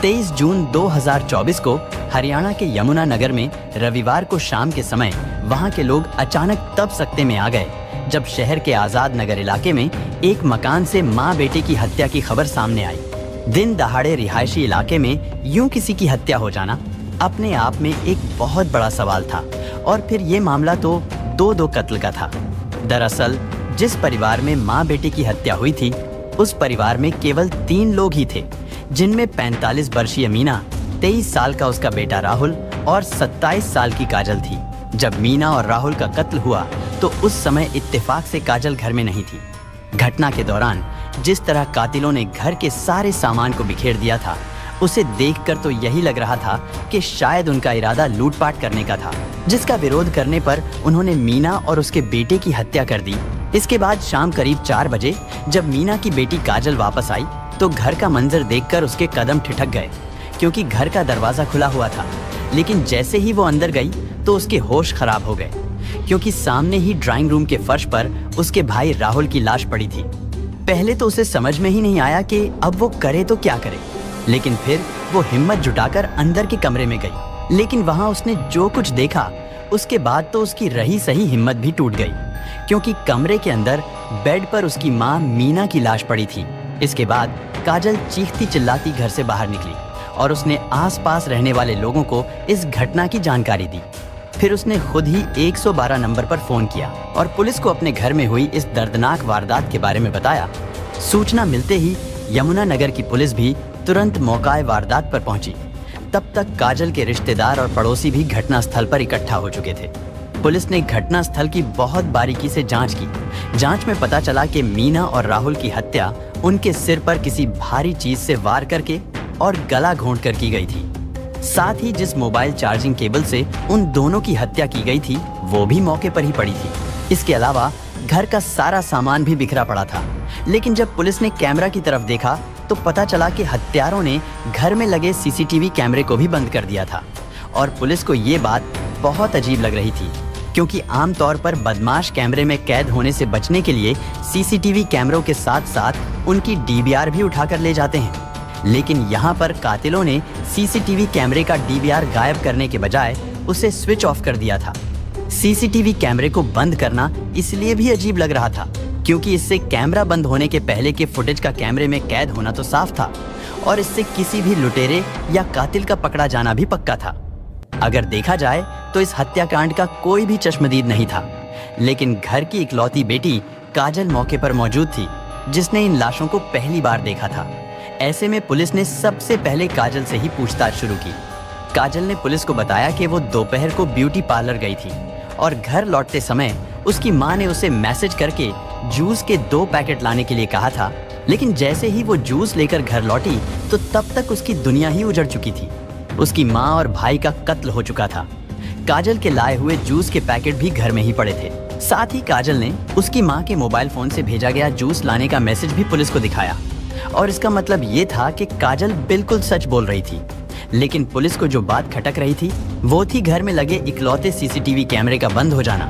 23 जून 2024 को हरियाणा के यमुना नगर में रविवार को शाम के समय वहां के लोग अचानक तब सकते में आ गए जब शहर के आजाद नगर इलाके में एक मकान से मां बेटे की हत्या की खबर सामने आई। दिन दहाड़े रिहायशी इलाके में यूं किसी की हत्या हो जाना अपने आप में एक बहुत बड़ा सवाल था। और फिर ये मामला तो दो कत्ल का था। दरअसल जिस परिवार में मां बेटे की हत्या हुई थी उस परिवार में केवल 3 लोग ही थे, जिनमें 45 वर्षीय मीना, 23 साल का उसका बेटा राहुल और 27 साल की काजल थी। जब मीना और राहुल का कत्ल हुआ तो उस समय इत्तेफाक से काजल घर में नहीं थी। घटना के दौरान जिस तरह कातिलों ने घर के सारे सामान को बिखेर दिया था, उसे देखकर तो यही लग रहा था कि शायद उनका इरादा लूटपाट करने का था, जिसका विरोध करने पर उन्होंने मीना और उसके बेटे की हत्या कर दी। इसके बाद शाम करीब 4 बजे जब मीना की बेटी काजल वापस आई तो घर का मंजर देखकर उसके कदम ठिठक गए, क्योंकि घर का दरवाजा खुला हुआ था। लेकिन जैसे ही वो अंदर गई तो उसके होश खराब हो गए, क्योंकि सामने ही ड्राइंग रूम के फर्श पर उसके भाई राहुल की लाश पड़ी थी। पहले तो उसे समझ में ही नहीं आया कि अब वो करे तो क्या करे, लेकिन फिर वो हिम्मत जुटाकर अंदर के कमरे में गई। लेकिन वहां उसने जो कुछ देखा उसके बाद तो उसकी रही सही हिम्मत भी टूट गई, क्योंकि कमरे के अंदर बेड पर उसकी मां मीना की लाश पड़ी थी। इसके बाद काजल चीखती चिल्लाती घर से बाहर निकली और उसने आसपास रहने वाले लोगों को इस घटना की जानकारी दी। फिर उसने खुद ही 112 नंबर पर फोन किया और पुलिस को अपने घर में हुई इस दर्दनाक वारदात के बारे में बताया। सूचना मिलते ही यमुना नगर की पुलिस भी तुरंत मौकाए वारदात पर पहुंची। तब तक काजल के रिश्तेदार और पड़ोसी भी घटनास्थल पर इकट्ठा हो चुके थे। पुलिस ने घटनास्थल की बहुत बारीकी से जांच की। जांच में पता चला कि मीना और राहुल की हत्या उनके सिर पर किसी भारी चीज से वार करके और गला घोंटकर की गई थी। साथ ही जिस मोबाइल चार्जिंग केबल से उन दोनों की हत्या की गई थी वो भी मौके पर ही पड़ी थी। इसके अलावा घर का सारा सामान भी बिखरा पड़ा था। लेकिन जब पुलिस ने कैमरा की तरफ देखा तो पता चला कि हत्यारों ने घर में लगे सीसीटीवी कैमरे को भी बंद कर दिया था। और पुलिस को ये बात बहुत अजीब लग रही थी, क्योंकि आमतौर पर बदमाश कैमरे में कैद होने से बचने के लिए सीसीटीवी कैमरों के साथ साथ उनकी डीवीआर भी उठाकर ले जाते हैं। लेकिन यहाँ पर कातिलों ने सीसीटीवी कैमरे का डीवीआर गायब करने के बजाय उसे स्विच ऑफ कर दिया था। सीसीटीवी कैमरे को बंद करना इसलिए भी अजीब लग रहा था क्योंकि इससे कैमरा बंद होने के पहले के फुटेज का कैमरे में कैद होना तो साफ था और इससे किसी भी लुटेरे या कातिल का पकड़ा जाना भी पक्का था। अगर देखा जाए तो इस हत्याकांड का कोई भी चश्मदीद नहीं था, लेकिन घर की इकलौती बेटी काजल मौके पर मौजूद थी, जिसने इन लाशों को पहली बार देखा था। ऐसे में पुलिस ने सबसे पहले काजल से ही पूछताछ शुरू की। काजल ने पुलिस को बताया कि वो दोपहर को ब्यूटी पार्लर गई थी और घर लौटते समय उसकी मां ने उसे मैसेज करके जूस के 2 पैकेट लाने के लिए कहा था। लेकिन जैसे ही वो जूस लेकर घर लौटी तो तब तक उसकी दुनिया ही उजड़ चुकी थी। उसकी मां और भाई का कत्ल हो चुका था। काजल के लाए हुए जूस के पैकेट भी घर में ही पड़े थे। साथ ही काजल ने उसकी मां के मोबाइल फोन से भेजा गया जूस लाने का मैसेज भी पुलिस को दिखाया और इसका मतलब ये था कि काजल बिल्कुल सच बोल रही थी। लेकिन पुलिस को जो बात खटक रही थी वो थी घर में लगे इकलौते सीसीटीवी कैमरे का बंद हो जाना।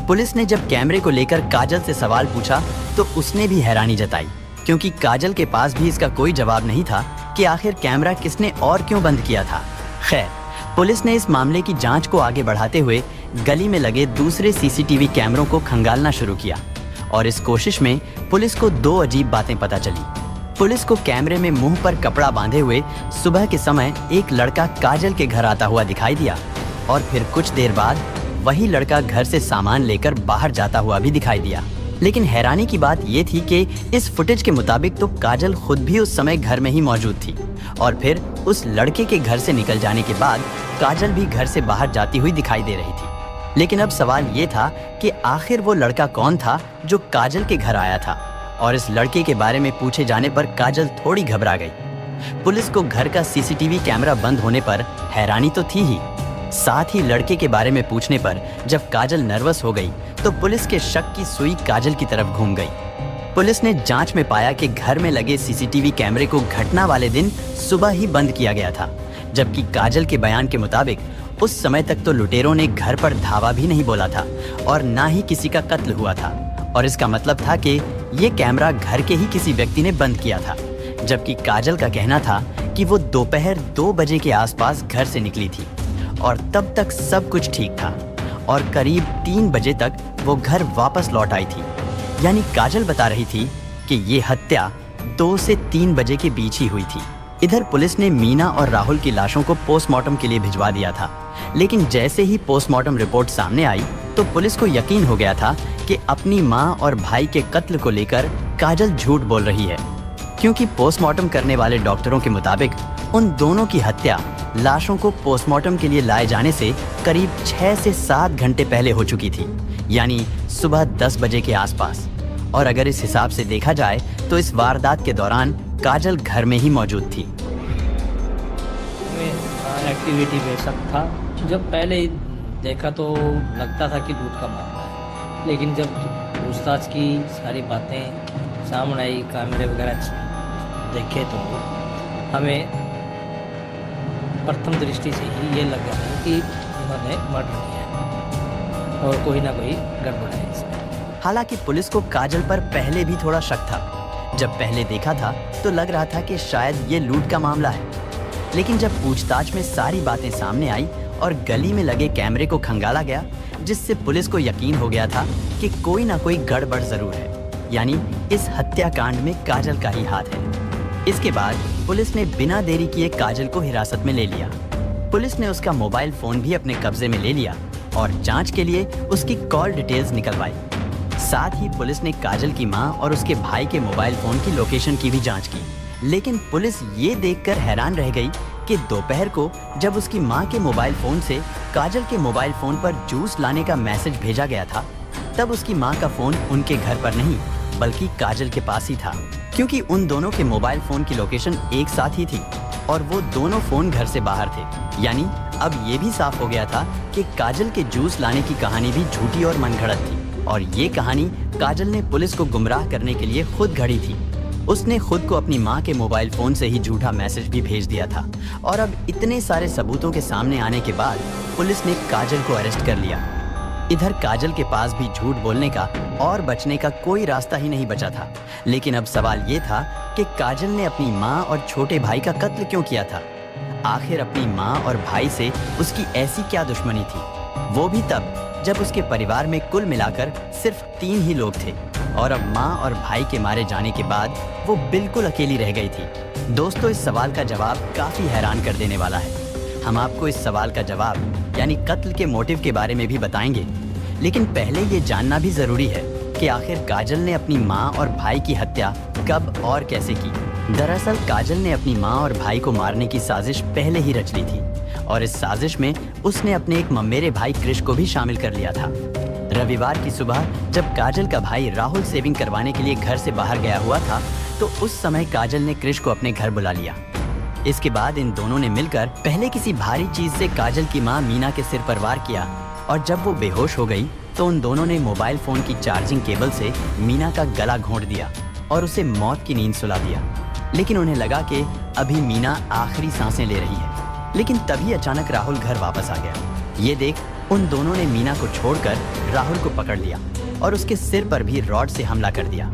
पुलिस ने जब कैमरे को लेकर काजल से सवाल पूछा तो उसने भी हैरानी जताई, क्योंकि काजल के पास भी इसका कोई जवाब नहीं था कि आखिर कैमरा किसने और क्यों बंद किया था। खैर, पुलिस ने इस मामले की जांच को आगे बढ़ाते हुए गली में लगे दूसरे सीसीटीवी कैमरों को खंगालना शुरू किया और इस कोशिश में पुलिस को 2 अजीब बातें पता चली। पुलिस को कैमरे में मुंह पर कपड़ा बांधे हुए सुबह के समय एक लड़का काजल के घर आता हुआ दिखाई दिया और फिर कुछ देर बाद वही लड़का घर से सामान लेकर बाहर जाता हुआ भी दिखाई दिया। लेकिन हैरानी की बात ये थी कि इस फुटेज के मुताबिक तो काजल खुद भी उस समय घर में ही मौजूद थी और फिर उस लड़के के घर से निकल जाने के बाद काजल भी घर से बाहर जाती हुई दिखाई दे रही थी। लेकिन अब सवाल ये था कि आखिर वो लड़का कौन था जो काजल के घर आया था, और इस लड़के के बारे में पूछे जाने पर काजल थोड़ी घबरा गई। पुलिस को घर का सीसीटीवी कैमरा बंद होने पर हैरानी तो थी ही, साथ ही लड़के के बारे में पूछने पर जब काजल नर्वस हो गई तो पुलिस के शक की सुई काजल की तरफ घूम गई। पुलिस ने जांच में पाया कि घर में लगे सीसीटीवी कैमरे को घटना वाले दिन सुबह ही बंद किया गया था, जबकि काजल के बयान के मुताबिक उस समय तक तो लुटेरों ने घर पर धावा भी नहीं बोला था और ना ही किसी का कत्ल हुआ था। और इसका मतलब था कि ये कैमरा घर के ही किसी व्यक्ति ने बंद किया था, जबकि काजल का कहना था कि वो दोपहर 2 बजे के आसपास घर से निकली थी और तब तक सब कुछ ठीक था और करीब 3 बजे तक वो घर वापस लौट आई थी। यानी काजल बता रही थी कि ये हत्या 2 से 3 बजे के बीच ही हुई थी। इधर पुलिस ने मीना और राहुल की लाशों को पोस्टमार्टम के लिए भिजवा दिया था, लेकिन जैसे ही पोस्टमार्टम रिपोर्ट सामने आई तो पुलिस को यकीन हो गया था कि अपनी मां और भाई के कत्ल को लेकर काजल झूठ बोल रही है, क्योंकि पोस्टमार्टम करने वाले डॉक्टरों के मुताबिक उन दोनों की हत्या लाशों को पोस्टमार्टम के लिए लाए जाने से करीब 6 से 7 घंटे पहले हो चुकी थी, यानी सुबह 10 बजे के आसपास। और अगर इस हिसाब से देखा जाए तो इस वारदात के दौरान काजल घर में ही मौजूद थी। एक्टिविटी बेशक था। जब पहले ही देखा तो लगता था कि दूध का मामला है, लेकिन जब पूछताछ की सारी बातें सामने आई, कैमरे वगैरह देखे तो हमें प्रथम दृष्टि से ही ये लग रहा है कि इन्होंने मर्डर किया है और कोई ना कोई गड़बड़ है इसमें। हालांकि पुलिस को काजल पर पहले भी थोड़ा शक था। जब पहले देखा था तो लग रहा था कि शायद ये लूट का मामला है, लेकिन जब पूछताछ में सारी बातें सामने आई और गली में लगे कैमरे को खंगाला गया, जिससे पुलिस को यकीन हो गया था कि कोई ना कोई गड़बड़ जरूर है, यानी इस हत्याकांड में काजल का ही हाथ है। इसके बाद पुलिस ने बिना देरी किए काजल को हिरासत में ले लिया। पुलिस ने उसका मोबाइल फोन भी अपने कब्जे में ले लिया और जांच के लिए उसकी कॉल डिटेल्स निकलवाई। साथ ही पुलिस ने काजल की मां और उसके भाई के मोबाइल फोन की लोकेशन की भी जांच की, लेकिन पुलिस ये देखकर हैरान रह गई कि दोपहर को जब उसकी मां के मोबाइल फोन से काजल के मोबाइल फोन पर जूस लाने का मैसेज भेजा गया था, तब उसकी मां का फोन उनके घर पर नहीं बल्कि काजल के पास ही था, क्योंकि उन दोनों के मोबाइल फोन की लोकेशन एक साथ ही थी और वो दोनों फोन घर से बाहर थे। यानी अब ये भी साफ हो गया था कि काजल के जूस लाने की कहानी भी झूठी और मनगढ़ंत थी और ये कहानी काजल ने पुलिस को गुमराह करने के लिए खुद घड़ी थी। उसने खुद को अपनी मां के मोबाइल फोन से ही झूठा मैसेज भी भेज दिया था और अब इतने सारे सबूतों के सामने आने के बाद पुलिस ने काजल को अरेस्ट कर लिया। इधर काजल के पास भी झूठ बोलने का और बचने का कोई रास्ता ही नहीं बचा था, लेकिन अब सवाल ये था कि काजल ने अपनी मां और छोटे भाई का कत्ल क्यों किया था। आखिर अपनी मां और भाई से उसकी ऐसी क्या दुश्मनी थी, वो भी तब जब उसके परिवार में कुल मिलाकर सिर्फ 3 ही लोग थे और अब मां और भाई के मारे जाने के बाद वो बिल्कुल अकेली रह गई थी। दोस्तों, इस सवाल का जवाब काफी हैरान कर देने वाला है। हम आपको इस सवाल का जवाब यानी कत्ल के मोटिव के बारे में भी बताएंगे, लेकिन पहले ये जानना भी जरूरी है कि आखिर काजल ने अपनी मां और भाई की हत्या कब और कैसे की। दरअसल काजल ने अपनी मां और भाई को मारने की साजिश पहले ही रच ली थी और इस साजिश में उसने अपने एक ममेरे भाई कृष को भी शामिल कर लिया था। रविवार की सुबह जब काजल का भाई राहुल सेविंग करवाने के लिए घर से बाहर गया हुआ था, तो उस समय काजल ने कृष को अपने घर बुला लिया। इसके बाद इन दोनों ने मिलकर पहले किसी भारी चीज से काजल की मां मीना के सिर पर वार किया और जब वो बेहोश हो गई तो उन दोनों ने मोबाइल फोन की चार्जिंग केबल से मीना का गला घोंट दिया और उसे मौत की नींद सुला दिया। लेकिन उन्हें लगा कि अभी मीना आखिरी सांसें ले रही है, लेकिन तभी अचानक राहुल घर वापस आ गया। ये देख उन दोनों ने मीना को छोड़कर राहुल को पकड़ लिया और उसके सिर पर भी रॉड से हमला कर दिया।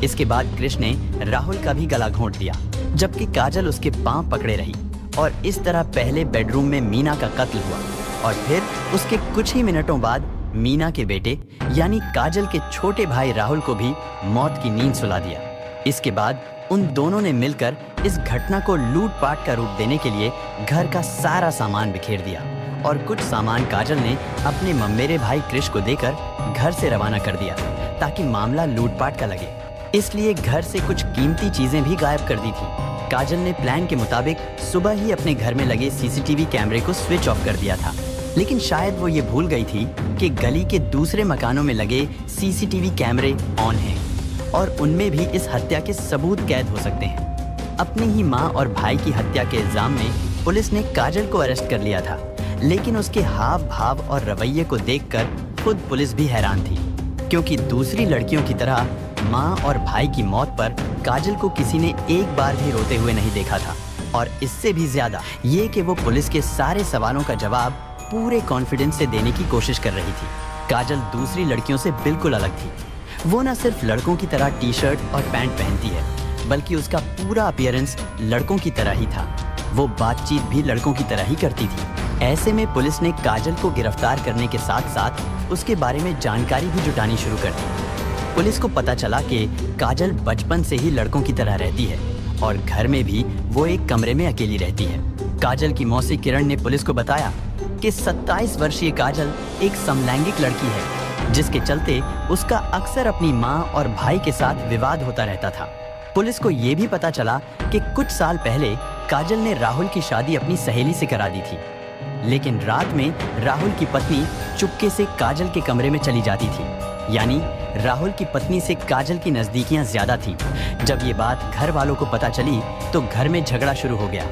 इसके बाद कृष्ण ने राहुल का भी गला घोंट दिया, जबकि काजल उसके पांव पकड़े रही और इस तरह पहले बेडरूम में मीना का कत्ल हुआ और फिर उसके कुछ ही मिनटों बाद मीना के बेटे यानी काजल के छोटे भाई राहुल को भी मौत की नींद सुला दिया। इसके बाद उन दोनों ने मिलकर इस घटना को लूटपाट का रूप देने के लिए घर का सारा सामान बिखेर दिया और कुछ सामान काजल ने अपने ममेरे भाई कृष को देकर घर से रवाना कर दिया ताकि मामला लूटपाट का लगे। इसलिए घर से कुछ कीमती चीजें भी गायब कर दी थी। काजल ने प्लान के मुताबिक सुबह ही अपने घर में लगे सीसीटीवी कैमरे को स्विच ऑफ कर दिया था, लेकिन शायद वो ये भूल गई थी कि गली के दूसरे मकानों में लगे सीसीटीवी कैमरे ऑन हैं और उनमें भी इस हत्या के सबूत कैद हो सकते हैं। अपनी ही मां और भाई की हत्या के इल्जाम में पुलिस ने काजल को अरेस्ट कर लिया था, लेकिन उसके हाव भाव और रवैये को देखकर खुद पुलिस भी हैरान थी, क्योंकि दूसरी लड़कियों की तरह मां और भाई की मौत पर काजल को किसी ने एक बार भी रोते हुए नहीं देखा था। और इससे भी ज्यादा ये कि वो पुलिस के सारे सवालों का जवाब पूरे कॉन्फिडेंस से देने की कोशिश कर रही थी। काजल दूसरी लड़कियों से बिल्कुल अलग थी। वो न सिर्फ लड़कों की तरह टी शर्ट और पैंट पहनती है, बल्कि उसका पूरा अपीयरेंस लड़कों की तरह ही था। वो बातचीत भी लड़कों की तरह ही करती थी। ऐसे में पुलिस ने काजल को गिरफ्तार करने के साथ साथ उसके बारे में जानकारी भी जुटानी शुरू कर दी। पुलिस को पता चला कि काजल बचपन से ही लड़कों की तरह रहती है और घर में भी वो एक कमरे में अकेली रहती है। काजल की मौसी किरण ने पुलिस को बताया कि 27 वर्षीय काजल एक समलैंगिक लड़की है, जिसके चलते उसका अक्सर अपनी माँ और भाई के साथ विवाद होता रहता था। पुलिस को ये भी पता चला कि कुछ साल पहले काजल ने राहुल की शादी अपनी सहेली से करा दी थी, लेकिन रात में राहुल की पत्नी चुपके से काजल के कमरे में चली जाती थी। यानी राहुल की पत्नी से काजल की नज़दीकियां ज्यादा थी। जब ये बात घर वालों को पता चली तो घर में झगड़ा शुरू हो गया,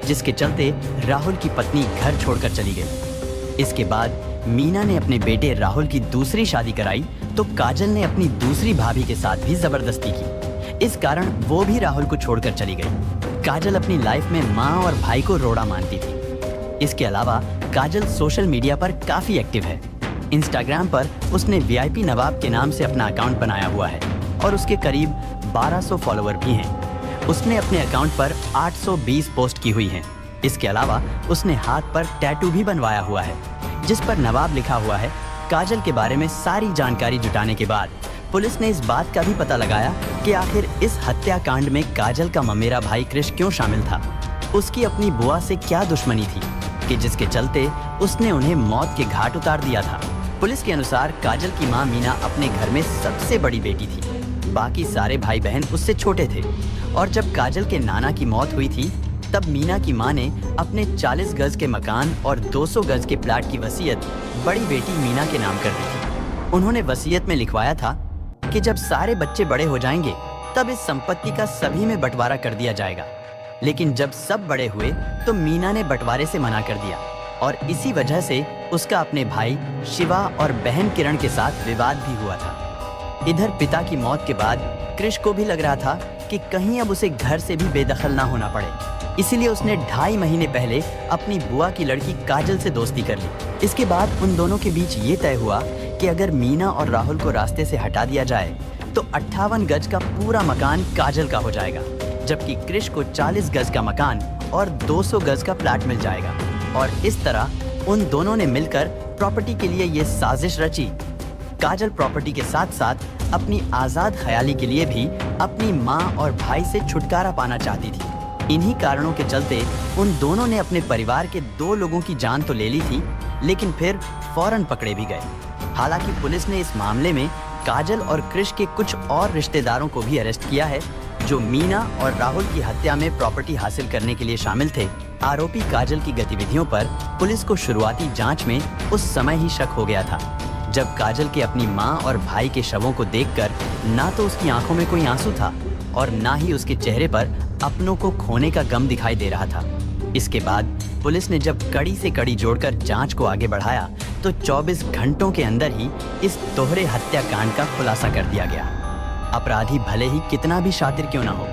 जिसके चलते राहुल की पत्नी घर छोड़कर चली गई। इसके बाद मीना ने अपने बेटे राहुल की दूसरी शादी कराई तो काजल ने अपनी दूसरी भाभी के साथ भी जबरदस्ती की। इस कारण वो भी राहुल को छोड़कर चली गई। काजल अपनी लाइफ में माँ और भाई को रोड़ा मानती थी। इसके अलावा काजल सोशल मीडिया पर काफी एक्टिव है। इंस्टाग्राम पर उसने वीआईपी नवाब के नाम से अपना अकाउंट बनाया हुआ है और उसके करीब 1200 फॉलोवर भी हैं। उसने अपने अकाउंट पर 820 पोस्ट की हुई हैं। इसके अलावा उसने हाथ पर टैटू भी बनवाया हुआ है, जिस पर नवाब लिखा हुआ है। काजल के बारे में सारी जानकारी जुटाने के बाद पुलिस ने इस बात का भी पता लगाया कि आखिर इस हत्याकांड में काजल का ममेरा भाई कृष क्यों शामिल था। उसकी अपनी बुआ से क्या दुश्मनी थी कि जिसके चलते उसने उन्हें मौत के घाट उतार दिया था। पुलिस के अनुसार काजल की मां मीना अपने घर में सबसे बड़ी बेटी थी। बाकी सारे भाई बहन उससे छोटे थे और जब काजल के नाना की मौत हुई थी तब मीना की मां ने अपने 40 गज के मकान और 200 गज के प्लाट की वसीयत बड़ी बेटी मीना के नाम कर दी थी। उन्होंने वसीयत में लिखवाया था कि जब सारे बच्चे बड़े हो जाएंगे तब इस संपत्ति का सभी में बंटवारा कर दिया जाएगा। लेकिन जब सब बड़े हुए तो मीना ने बंटवारे से मना कर दिया और इसी वजह से उसका अपने भाई शिवा और बहन किरण के साथ विवाद भी हुआ था। इधर पिता की मौत के बाद कृष को भी लग रहा था कि कहीं अब उसे घर से भी बेदखल ना होना पड़े, इसीलिए उसने 2.5 महीने पहले अपनी बुआ की लड़की काजल से दोस्ती कर ली। इसके बाद उन दोनों के बीच ये तय हुआ कि अगर मीना और राहुल को रास्ते से हटा दिया जाए तो 58 गज का पूरा मकान काजल का हो जाएगा, जबकि कृष को 40 गज का मकान और 200 गज का प्लाट मिल जाएगा। और इस तरह उन दोनों ने मिलकर प्रॉपर्टी के लिए ये साजिश रची। काजल प्रॉपर्टी के साथ साथ अपनी आजाद ख्याली के लिए भी अपनी माँ और भाई से छुटकारा पाना चाहती थी। इन्हीं कारणों के चलते उन दोनों ने अपने परिवार के 2 लोगों की जान तो ले ली थी, लेकिन फिर फौरन पकड़े भी गए। हालांकि पुलिस ने इस मामले में काजल और कृष के कुछ और रिश्तेदारों को भी अरेस्ट किया है, जो मीना और राहुल की हत्या में प्रॉपर्टी हासिल करने के लिए शामिल थे। आरोपी काजल की गतिविधियों पर पुलिस को शुरुआती जांच में उस समय ही शक हो गया था, जब काजल के अपनी मां और भाई के शवों को देखकर ना तो उसकी आंखों में कोई आंसू था और ना ही उसके चेहरे पर अपनों को खोने का गम दिखाई दे रहा था। इसके बाद पुलिस ने जब कड़ी से कड़ी जोड़कर जांच को आगे बढ़ाया तो 24 घंटों के अंदर ही इस दोहरे हत्याकांड का खुलासा कर दिया गया। अपराधी भले ही कितना भी शातिर क्यों ना हो,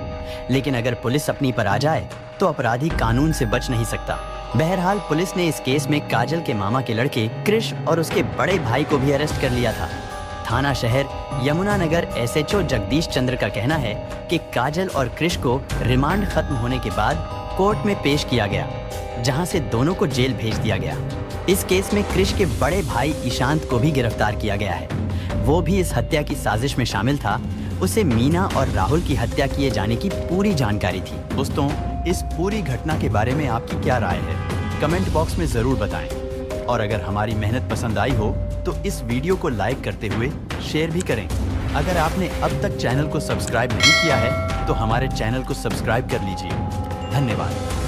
लेकिन अगर पुलिस अपनी पर आ जाए तो अपराधी कानून से बच नहीं सकता। बहरहाल पुलिस ने इस केस में काजल के मामा के लड़के कृष और उसके बड़े भाई को भी अरेस्ट कर लिया था। थाना शहर यमुनानगर एसएचओ जगदीश चंद्र का कहना है कि काजल और कृष को रिमांड खत्म होने के बाद कोर्ट में पेश किया गया, जहां से दोनों को जेल भेज दिया गया। इस केस में कृष के बड़े भाई ईशांत को भी गिरफ्तार किया गया है। वो भी इस हत्या की साजिश में शामिल था। उसे मीना और राहुल की हत्या किए जाने की पूरी जानकारी थी। दोस्तों, इस पूरी घटना के बारे में आपकी क्या राय है, कमेंट बॉक्स में जरूर बताएं। और अगर हमारी मेहनत पसंद आई हो तो इस वीडियो को लाइक करते हुए शेयर भी करें। अगर आपने अब तक चैनल को सब्सक्राइब नहीं किया है तो हमारे चैनल को सब्सक्राइब कर लीजिए। धन्यवाद।